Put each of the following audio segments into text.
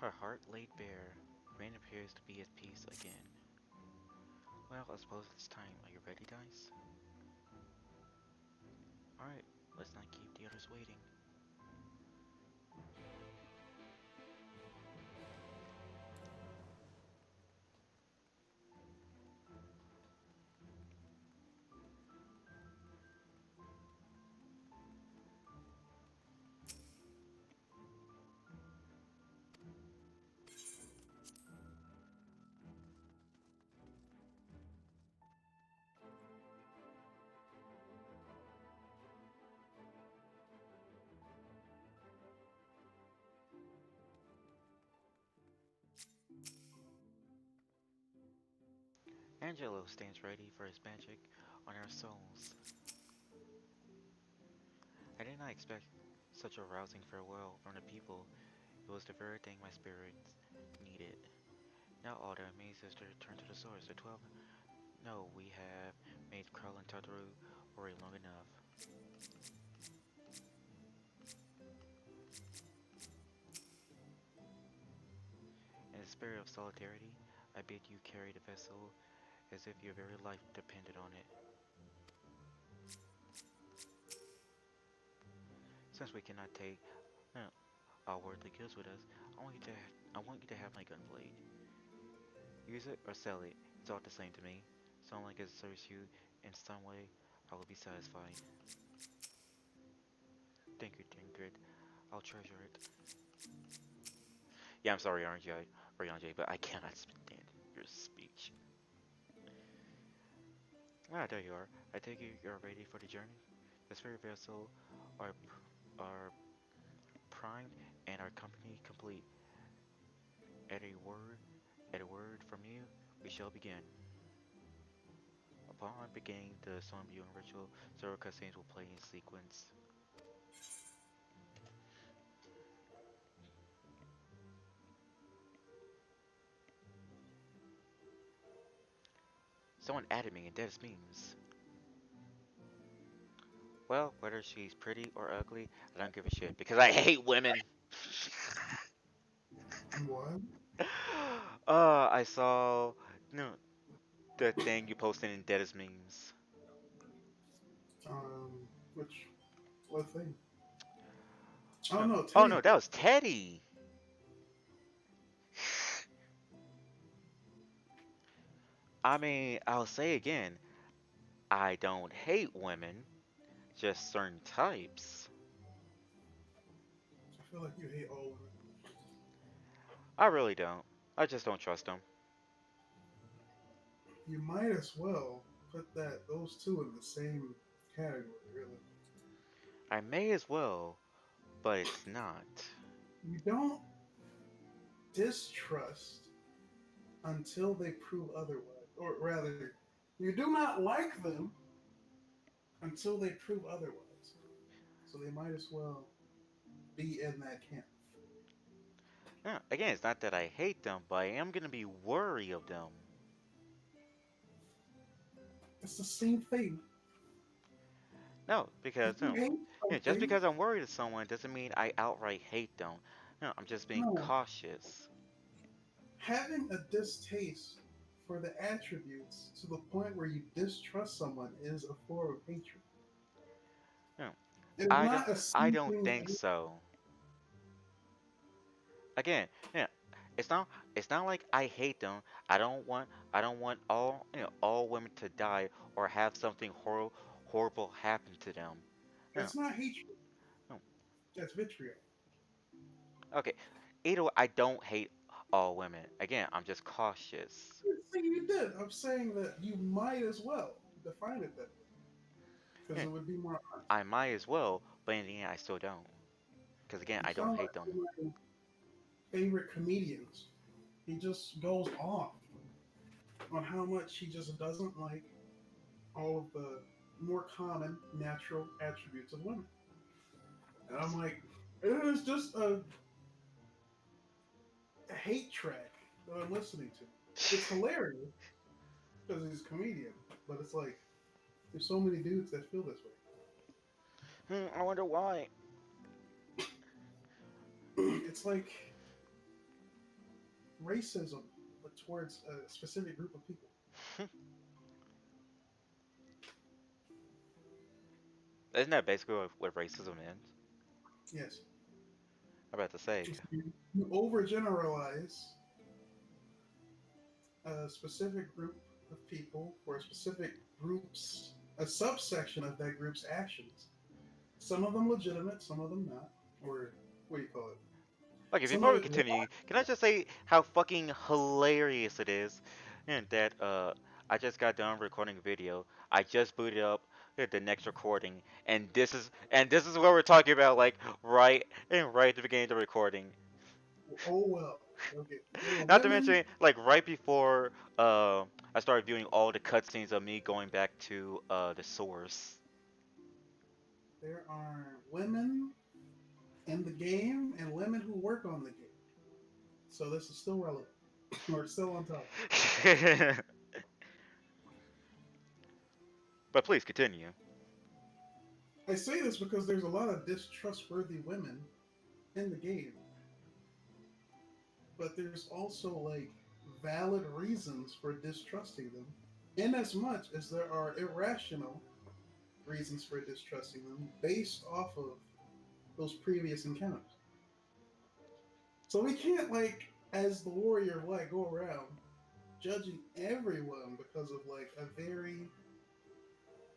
Her heart laid bare, Rain appears to be at peace again. Well, I suppose it's time. Are you ready, Dice? Alright, let's not keep the others waiting. Angelo stands ready for his magic on our souls. I did not expect such a rousing farewell from the people. It was the very thing my spirits needed. Now all the amazed sisters turn to the source. The 12. No, we have made Carl and Tataru worry long enough. In the spirit of solidarity, I bid you carry the vessel as if your very life depended on it. Since we cannot take uh, our worldly goods with us, I want you to have my gun blade. Use it or sell it. It's all the same to me. So long as it serves you in some way, I will be satisfied. Thank you, Ingrid. I'll treasure it. Yeah, I'm sorry, Ariane, but I cannot stand your speech. Ah, there you are. I take it you're ready for the journey. The spirit vessel are are primed and our company complete. At a word, at a word from you, we shall begin. Upon beginning the sun viewing ritual, several cutscenes will play in sequence. Someone added me, and that is memes. Well, whether she's pretty or ugly, I don't give a shit because I hate women. What? I saw no the thing you posted in Dead as memes. Which what thing? Oh no, Oh Teddy. no, that was Teddy. I mean, I'll say again, I don't hate women, just certain types. I feel like you hate all women. I really don't. I just don't trust them. You might as well put that those two in the same category. Really, I may as well, but it's not. you don't distrust until they prove otherwise, or rather, you do not like them until they prove otherwise. So they might as well be in that camp. No, again, it's not that I hate them, but I am gonna be worried of them. It's the same thing. No, If because you no, hate yeah, just something, because I'm worried of someone doesn't mean I outright hate them. No, I'm just being no, cautious. having a distaste for the attributes to the point where you distrust someone is a form of hatred. No, It is I don't. not a I don't something think so. Again, yeah, it's not. It's not like I hate them. I don't want. I don't want all women to die or have something horrible happen to them. No, that's not hatred. no. That's vitriol. Okay. Either way, I don't hate all women. Again, I'm just cautious. See, you did. I'm saying that you might as well define it that way because Yeah, it would be more honest. I might as well, but in the end, I still don't. Because again, You I don't sound hate like them. one of my favorite comedians. He just goes off on how much he just doesn't like all of the more common natural attributes of women. And I'm like, it is just a hate track that I'm listening to. It's hilarious because he's a comedian, but it's like there's so many dudes that feel this I wonder why. way. It's like racism, but towards a specific group of people. Isn't that basically what racism is? Yes. I'm about to say. You overgeneralize a specific group of people for a specific group's, a subsection of that group's actions. Some of them legitimate, some of them not. Or what do you call it? Okay, Some before of we it continue, can I just say how fucking hilarious it is, and that I just got done recording a video. I just booted up the next recording, and this is what we're talking about, like right at the beginning of the recording. oh well. Okay. There were Not to women. mention, like right before I started viewing all the cutscenes of me going back to the source. There are women in the game and women who work on the game. So this is still relevant. Or still on top. But please continue. I say this because there's a lot of distrustworthy women in the game, but there's also like valid reasons for distrusting them, in as much as there are irrational reasons for distrusting them based off of those previous encounters. So we can't like, as the warrior of light, go around judging everyone because of like a very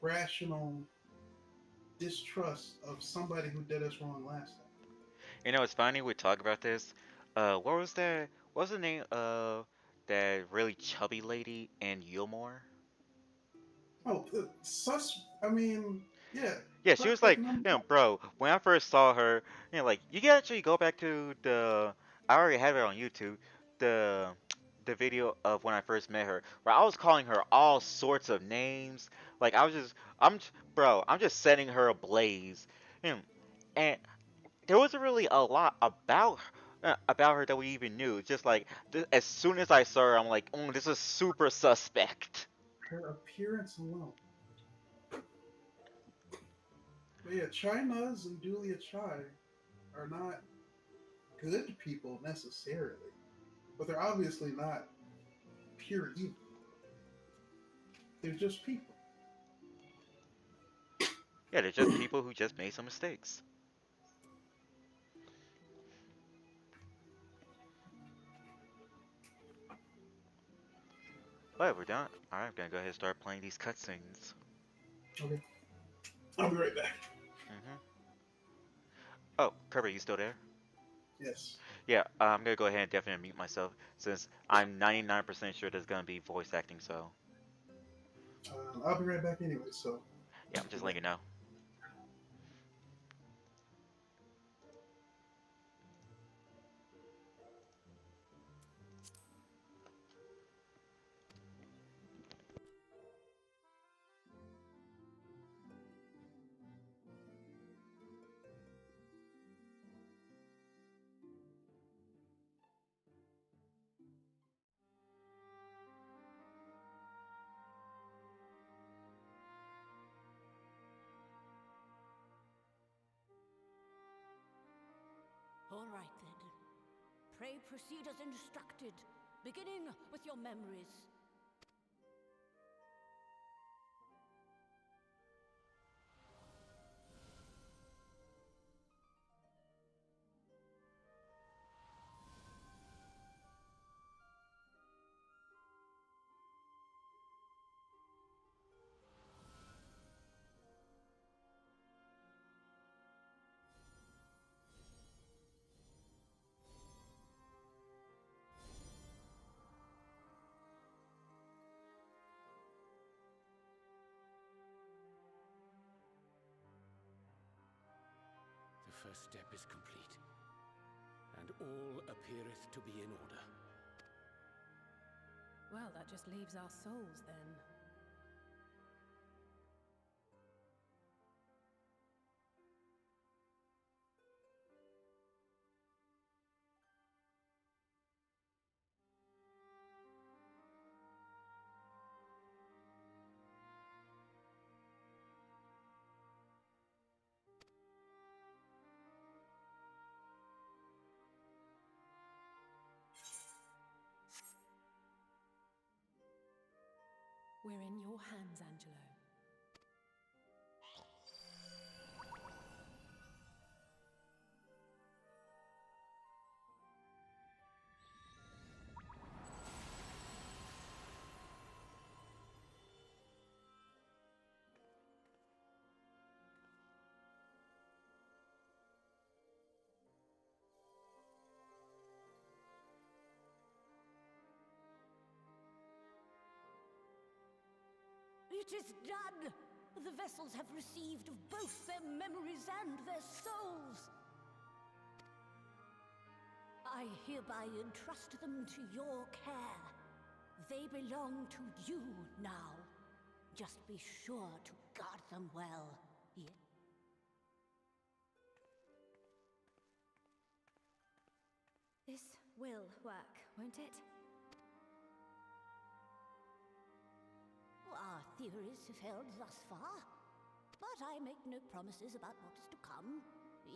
rational distrust of somebody who did us wrong last time. You know, it's funny we talk about this. What was that? What was the name of that really chubby lady in Yulmore? Oh, I mean, yeah, Yeah, she was suspect like, number bro, when I first saw her, like, you can actually go back to I already have it on YouTube, the the video of when I first met her, where I was calling her all sorts of names. Like, bro, I'm just setting her ablaze. You know, and there wasn't really a lot about her that we even knew. Just like as soon as I saw her, I'm like, this is super suspect. her appearance alone. But yeah, China's and Julia Chai are not good people necessarily, but they're obviously not pure evil. They're just people. Yeah, they're just people who just made some mistakes. But we're done. All right, I'm gonna go ahead and start playing these cutscenes. Okay, I'll be right back. hmm Oh, Kirby, you still there? Yes, Yeah, I'm gonna go ahead and definitely mute myself since I'm 99% sure there's gonna be voice acting. So I'll be right back anyway. So, yeah, I'm just letting you know. All right then. Pray proceed as instructed, beginning with your memories. The first step is complete, and all appeareth to be in order. Well, that just leaves our souls then. We're in your hands, Angelo. It is done! The vessels have received both their memories and their souls. I hereby entrust them to your care. They belong to you now. Just be sure to guard them well. This will work, won't it? Our theories have held thus far, but I make no promises about what is to come.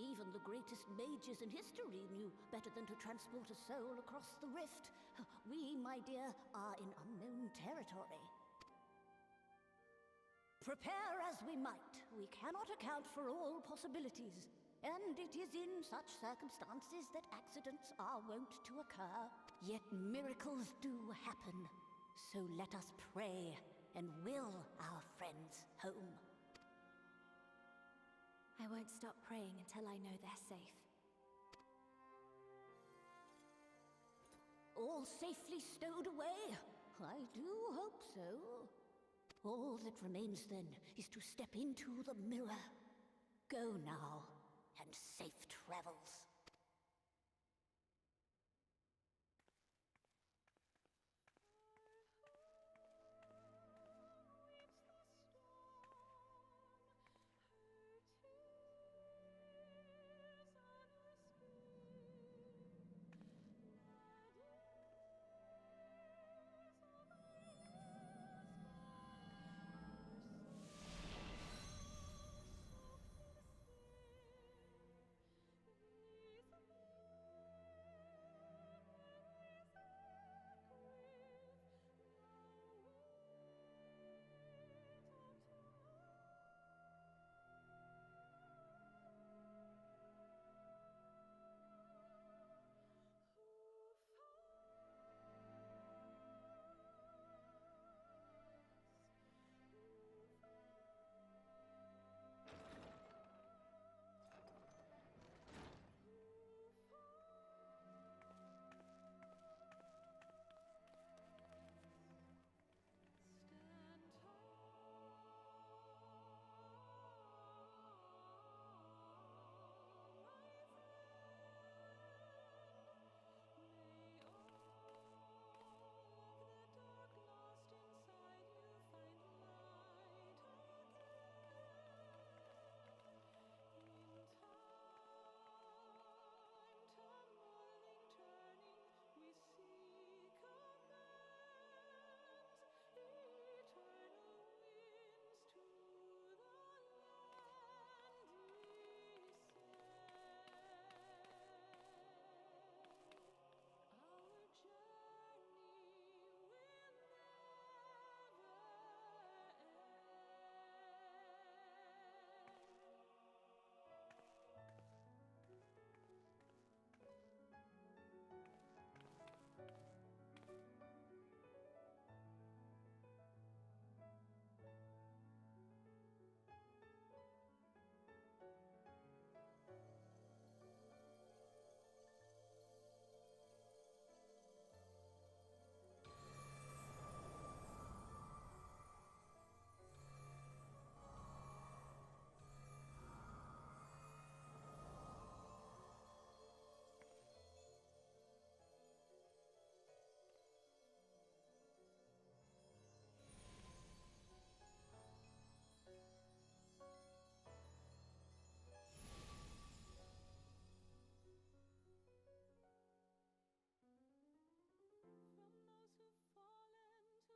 Even the greatest mages in history knew better than to transport a soul across the rift. We, my dear, are in unknown territory. Prepare as we might, we cannot account for all possibilities, and it is in such circumstances that accidents are wont to occur. Yet miracles do happen, so let us pray and will our friends home. I won't stop praying until I know they're safe. All safely stowed away? I do hope so. All that remains then is to step into the mirror. Go now, and safe travels.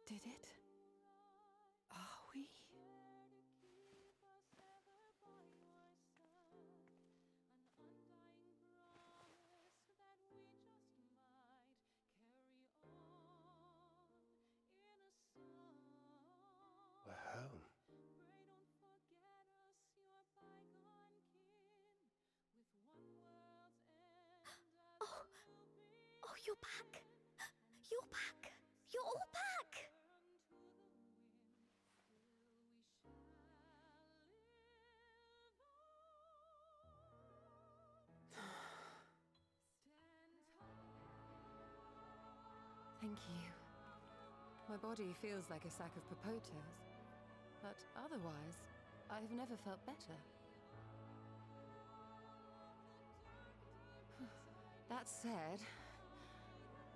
Did it? Are we? You're back! You're back! You're all back! Thank you. My body feels like a sack of popotos, but otherwise, I've never felt better. That said,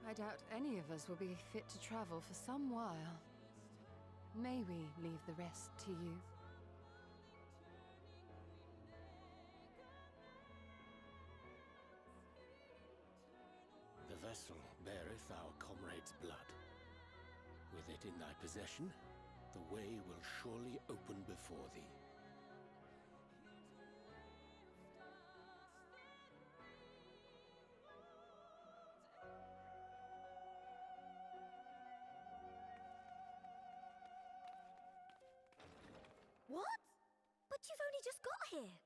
I doubt any of us will be fit to travel for some while. May we leave the rest to you? The vessel beareth our comrade's blood. With it in thy possession, the way will surely open before thee. What? But you've only just got here.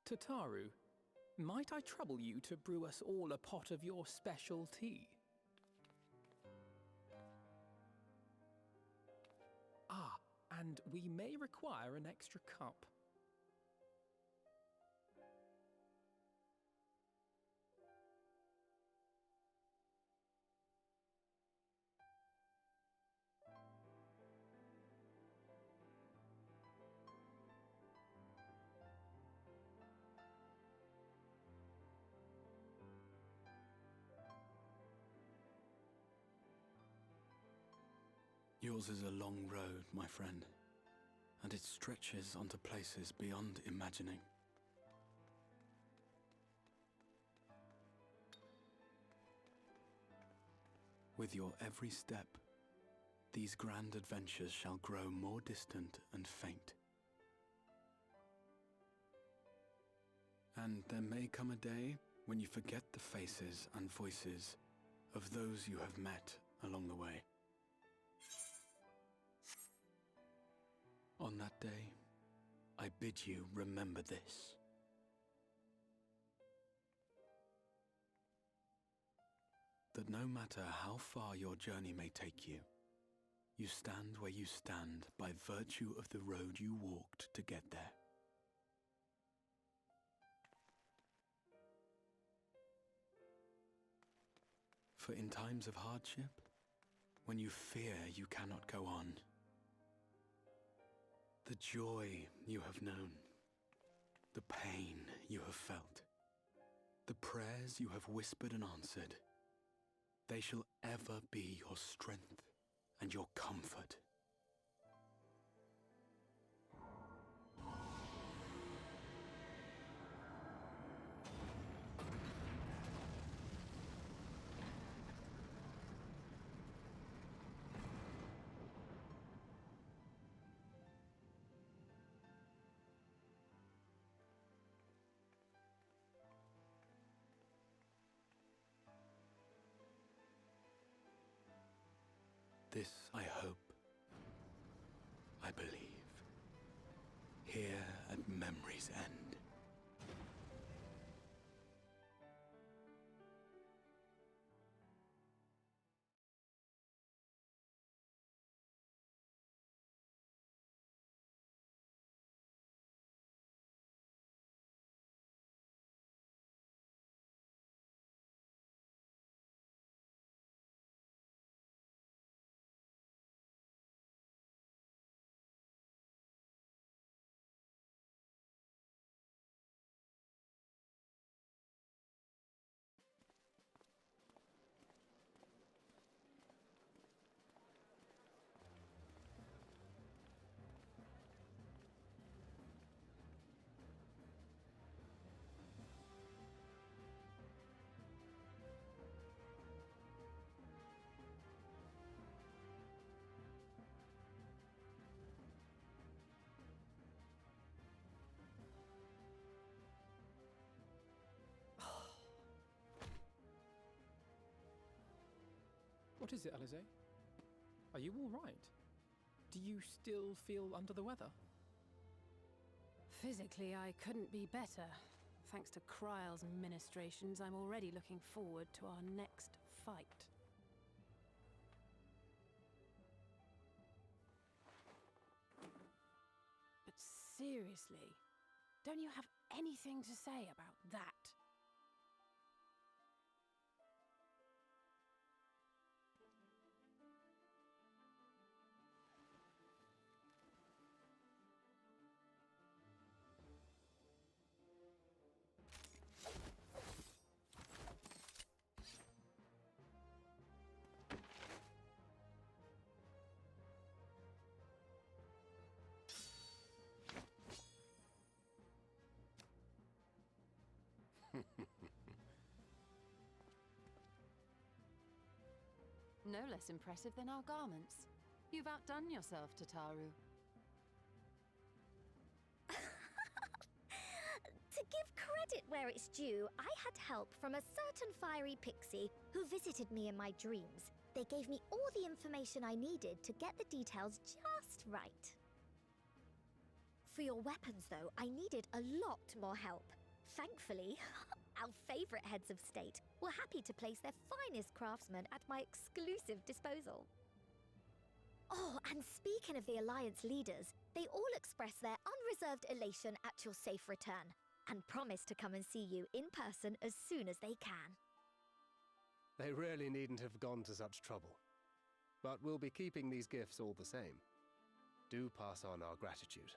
Tataru, might I trouble you to brew us all a pot of your special tea? Ah, and we may require an extra cup. Yours is a long road, my friend, and it stretches onto places beyond imagining. With your every step, these grand adventures shall grow more distant and faint. And there may come a day when you forget the faces and voices of those you have met along the way. On that day, I bid you remember this. That no matter how far your journey may take you, you stand where you stand by virtue of the road you walked to get there. For in times of hardship, when you fear you cannot go on, the joy you have known, the pain you have felt, the prayers you have whispered and answered, they shall ever be your strength and your comfort. This I hope, I believe, here at memory's end. What is it, Alize? Are you all right? Do you still feel under the weather? Physically, I couldn't be better. Thanks to Kryle's ministrations, I'm already looking forward to our next fight. But seriously, don't you have anything to say about that? No less impressive than our garments. You've outdone yourself, Tataru. To give credit where it's due, I had help from a certain fiery pixie who visited me in my dreams. They gave me all the information I needed to get the details just right. For your weapons, though, I needed a lot more help. Thankfully, our favorite heads of state were happy to place their finest craftsmen at my exclusive disposal. Oh, and speaking of the Alliance leaders, they all expressed their unreserved elation at your safe return, and promise to come and see you in person as soon as they can. They really needn't have gone to such trouble. But we'll be keeping these gifts all the same. Do pass on our gratitude.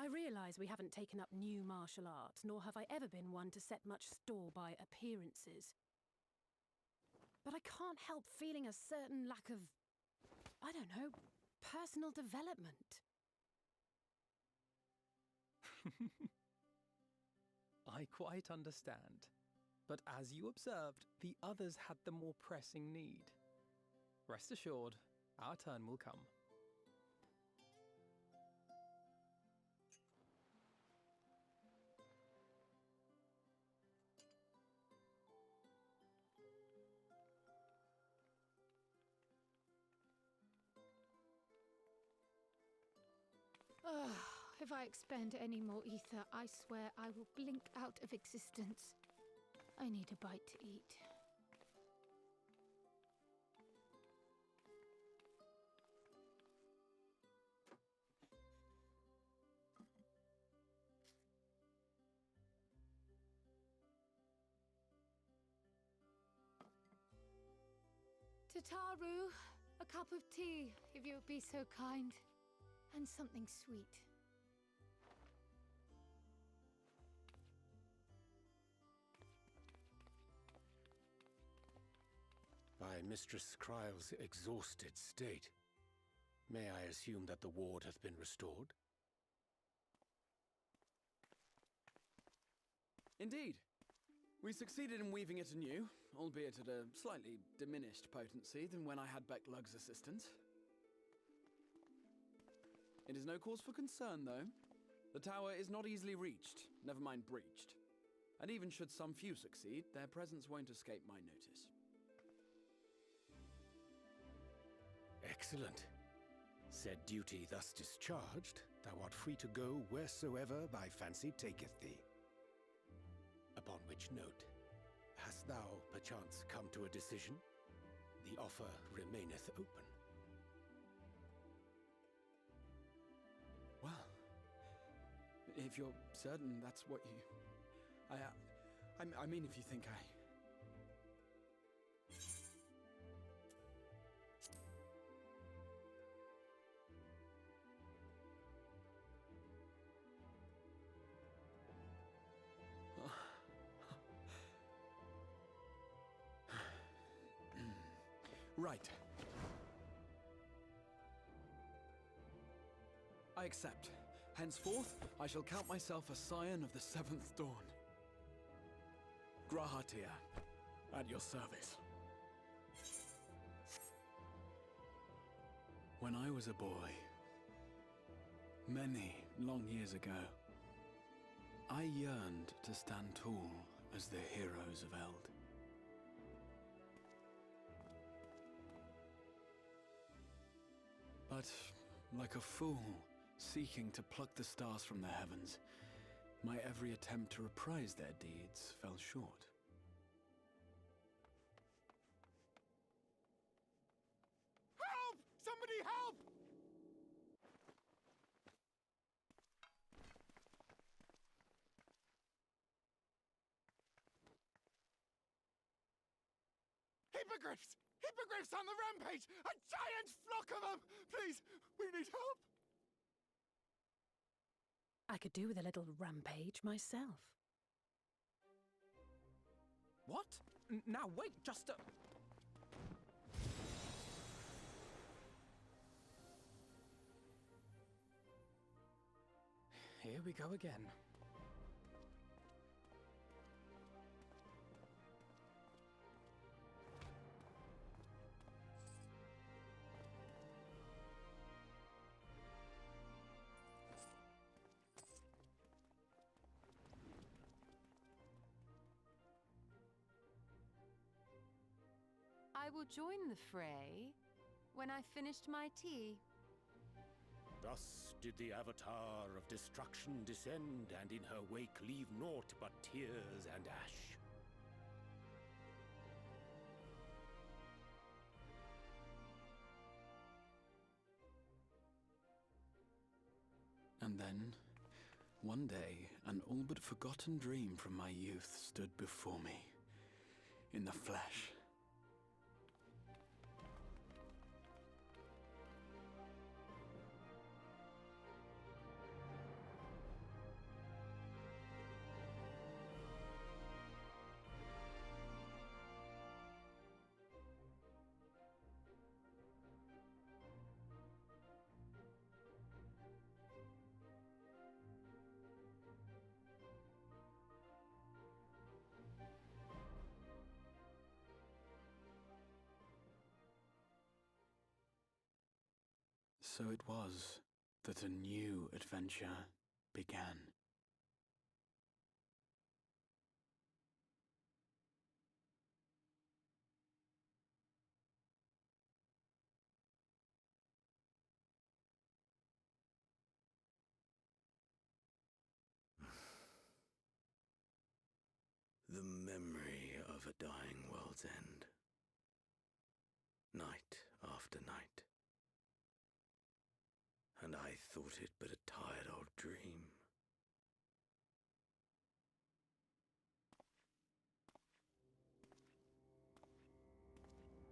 I realise we haven't taken up new martial arts, nor have I ever been one to set much store by appearances. But I can't help feeling a certain lack of, I don't know, personal development. I quite understand. But as you observed, the others had the more pressing need. Rest assured, our turn will come. If I expend any more ether, I swear I will blink out of existence. I need a bite to eat. Tataru, a cup of tea, if you would be so kind. And something sweet. By Mistress Kryle's exhausted state, may I assume that the ward hath been restored? Indeed. We succeeded in weaving it anew, albeit at a slightly diminished potency than when I had Becklug's assistance. It is no cause for concern, though. The tower is not easily reached, never mind breached. And even should some few succeed, their presence won't escape my notice. Excellent. Said duty thus discharged, thou art free to go wheresoever thy fancy taketh thee. Upon which note, hast thou perchance come to a decision? The offer remaineth open. Well, if you're certain that's what you... I mean, if you think I... Right. I accept. Henceforth, I shall count myself a scion of the seventh dawn. Grahatia, at your service. When I was a boy, Many long years ago, I yearned to stand tall as the heroes of Eld. But, like a fool, seeking to pluck the stars from the heavens, my every attempt to reprise their deeds fell short. Help! Somebody help! Hippogriffs! Hippogriffs on the rampage! A giant flock of them! Please, we need help! I could do with a little rampage myself. What? Now wait, just a... Here we go again. I will join the fray when I finished my tea. Thus did the Avatar of Destruction descend, and in her wake leave naught but tears and ash. And then, one day, an all but forgotten dream from my youth stood before me, in the flesh. So it was that a new adventure began. The memory of a dying world's end. Night after night. And I thought it but a tired old dream.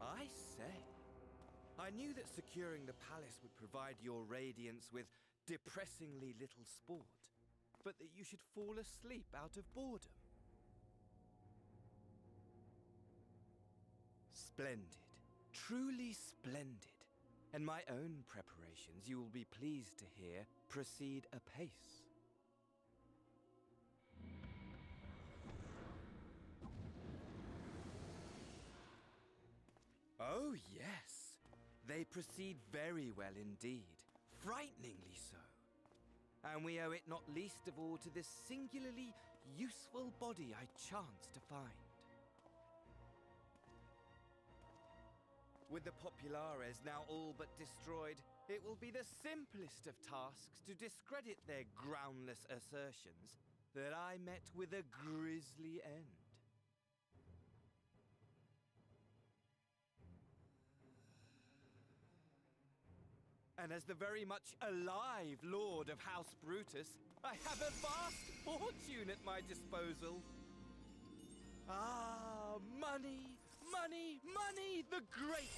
I say, I knew that securing the palace would provide your radiance with depressingly little sport, but that you should fall asleep out of boredom. Splendid, truly splendid. And my own preparations, you will be pleased to hear, proceed apace. Oh, yes. They proceed very well indeed. Frighteningly so. And we owe it not least of all to this singularly useful body I chanced to find. With the Populares now all but destroyed, it will be the simplest of tasks to discredit their groundless assertions that I met with a grisly end. And as the very much alive Lord of House Brutus, I have a vast fortune at my disposal. Ah, money! Money, money, the great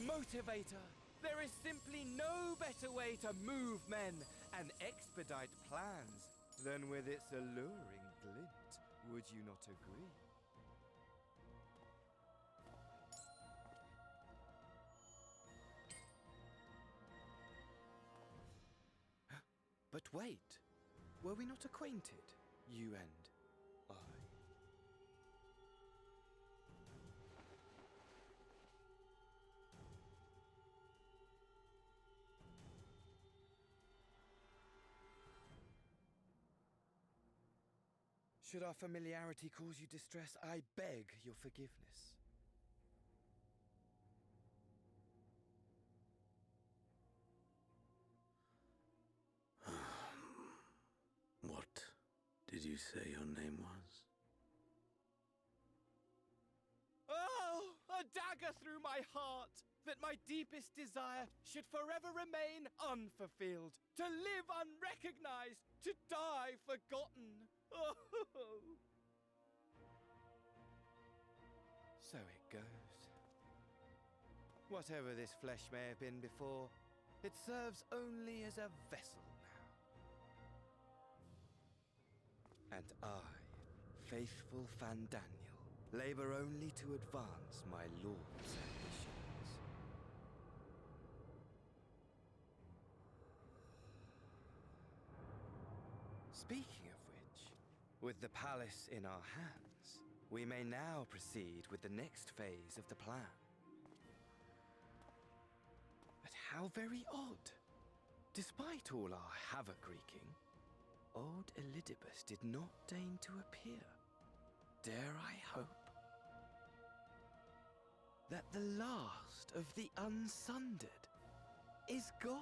motivator. There is simply no better way to move men and expedite plans than with its alluring glint. Would you not agree? But wait, were we not acquainted, you and I? Should our familiarity cause you distress, I beg your forgiveness. What did you say your name was? Oh, a dagger through my heart! That my deepest desire should forever remain unfulfilled, to live unrecognized, to die forgotten. Oh. So it goes. Whatever this flesh may have been before, it serves only as a vessel now. And I, faithful Fandaniel, labor only to advance my lord's ambitions. Speaking of which, with the palace in our hands, we may now proceed with the next phase of the plan. But how very odd. Despite all our havoc-wreaking, old Elidibus did not deign to appear. Dare I hope that the last of the unsundered is gone?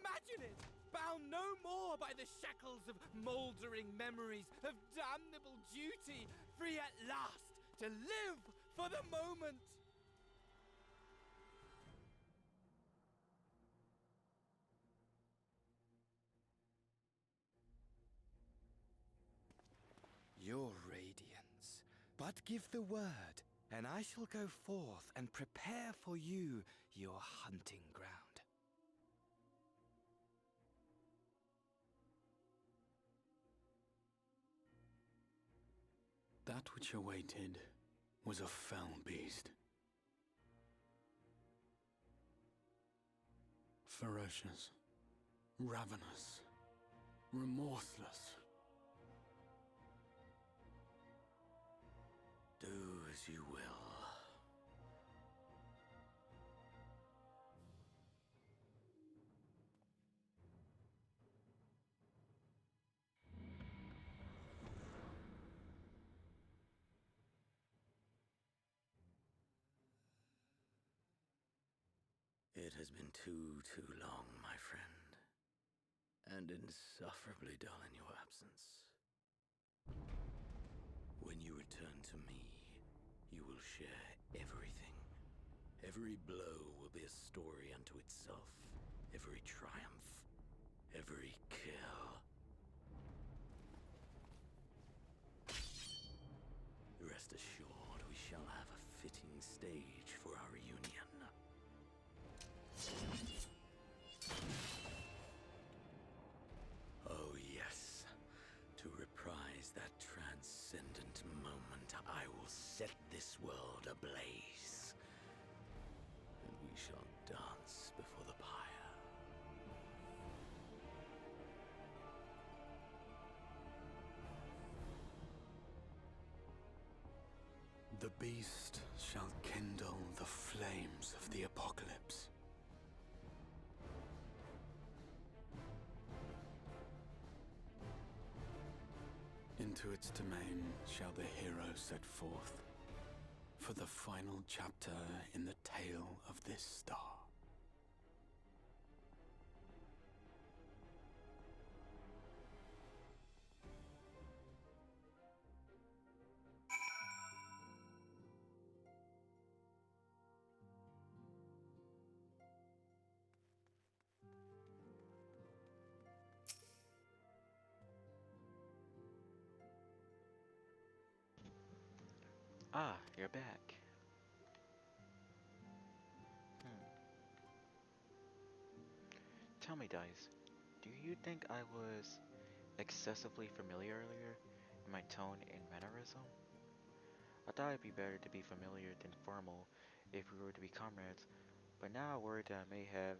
Imagine it! Bound no more by the shackles of mouldering memories of damnable duty, free at last to live for the moment! Your radiance, but give the word, and I shall go forth and prepare for you your hunting ground. That which awaited was a fell beast. Ferocious, ravenous, remorseless. Do as you will. It has been too long, my friend, and insufferably dull in your absence. When you return to me, you will share everything. Every blow will be a story unto itself. Every triumph, every kill. Rest assured, we shall have a fitting stage for our reunion. Oh yes, to reprise that transcendent moment, I will set this world ablaze. And we shall dance before the pyre. The beast shall kindle the flames of the apocalypse. Into its domain shall the hero set forth for the final chapter in the tale of this star. Ah, you're back. Hmm. Tell me, Dice, do you think I was excessively familiar earlier in my tone and mannerism? I thought it'd be better to be familiar than formal if we were to be comrades, but now I worry that I may have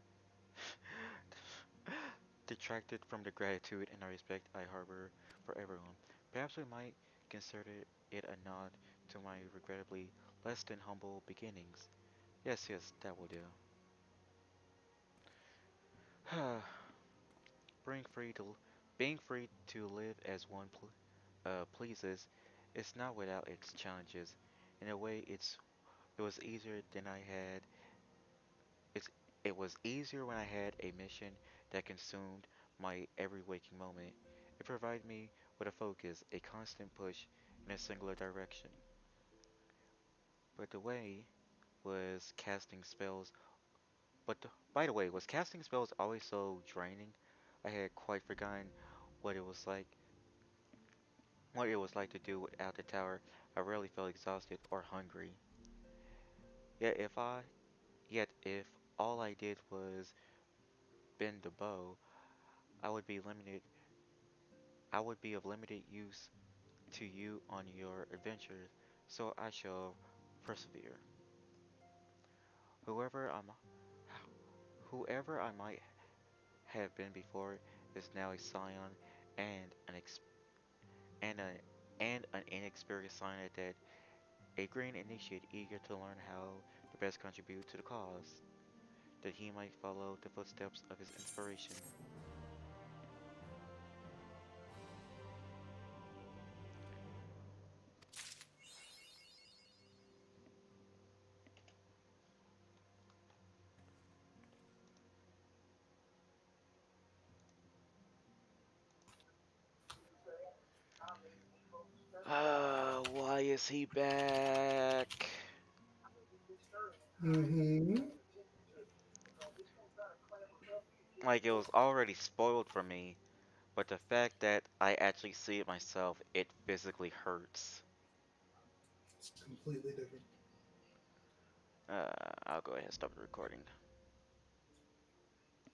detracted from the gratitude and respect I harbor for everyone. Perhaps we might consider it a nod to my regrettably less than humble beginnings. Yes, yes, that will do. Being free to being free to live as one pleases is not without its challenges. In a way, it was easier than I had. It's it was easier when I had a mission that consumed my every waking moment. It provided me with a focus, a constant push in a singular direction. But the way was casting spells. By the way, was casting spells always so draining? I had quite forgotten what it was like what it was like to do without the tower. I rarely felt exhausted or hungry. Yet if I yet if all I did was bend the bow, I would be limited I would be of limited use to you on your adventures, so I shall persevere. Whoever I'm whoever I might have been before is now a scion and an ex and a and an inexperienced scion at that, a green initiate eager to learn how to best contribute to the cause, that he might follow the footsteps of his inspiration. Why is he back? Mm-hmm. Like it was already spoiled for me, but the fact that I actually see it myself, it physically hurts. It's completely different. I'll go ahead and stop the recording.